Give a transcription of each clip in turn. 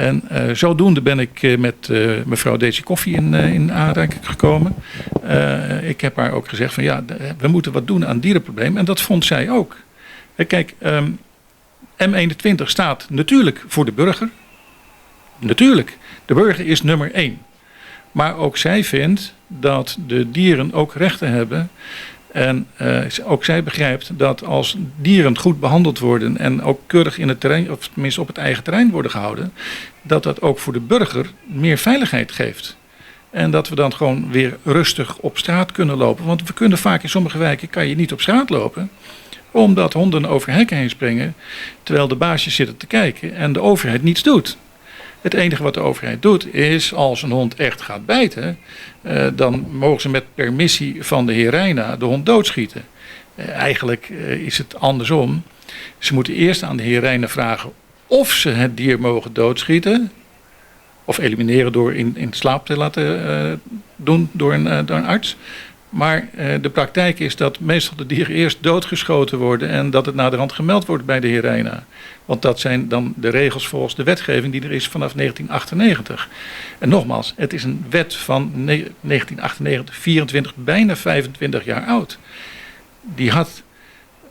En zodoende ben ik met mevrouw Daisy Koffie in aanraking gekomen. Ik heb haar ook gezegd van ja, we moeten wat doen aan het dierenprobleem. En dat vond zij ook. Kijk, M21 staat natuurlijk voor de burger. Natuurlijk, de burger is nummer 1. Maar ook zij vindt dat de dieren ook rechten hebben. En ook zij begrijpt dat als dieren goed behandeld worden en ook keurig in het terrein, of tenminste op het eigen terrein worden gehouden, dat dat ook voor de burger meer veiligheid geeft. En dat we dan gewoon weer rustig op straat kunnen lopen. Want we kunnen vaak in sommige wijken, kan je niet op straat lopen, omdat honden over hekken heen springen, terwijl de baasjes zitten te kijken en de overheid niets doet. Het enige wat de overheid doet is, als een hond echt gaat bijten, dan mogen ze met permissie van de heer Reina de hond doodschieten. Eigenlijk is het andersom. Ze moeten eerst aan de heer Reina vragen of ze het dier mogen doodschieten, of elimineren door in slaap te laten doen door een arts. Maar de praktijk is dat meestal de dieren eerst doodgeschoten worden en dat het naderhand gemeld wordt bij de heer Reina. Want dat zijn dan de regels volgens de wetgeving die er is vanaf 1998. En nogmaals, het is een wet van 1998, 24, bijna 25 jaar oud.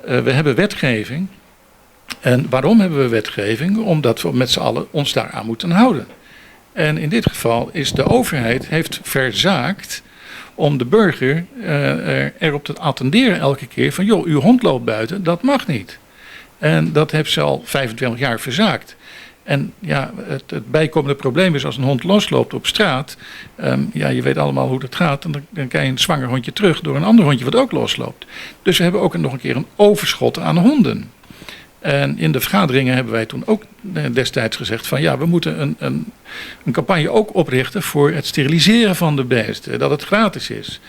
We hebben wetgeving. En waarom hebben we wetgeving? Omdat we met z'n allen ons daaraan moeten houden. En in dit geval is de overheid heeft verzaakt om de burger erop te attenderen elke keer van joh, uw hond loopt buiten, dat mag niet. En dat heeft ze al 25 jaar verzaakt. En ja, het bijkomende probleem is als een hond losloopt op straat. Ja, je weet allemaal hoe dat gaat. En dan krijg je een zwanger hondje terug door een ander hondje wat ook losloopt. Dus we hebben ook nog een keer een overschot aan honden. En in de vergaderingen hebben wij toen ook destijds gezegd van ja, we moeten een campagne ook oprichten voor het steriliseren van de beesten. Dat het gratis is.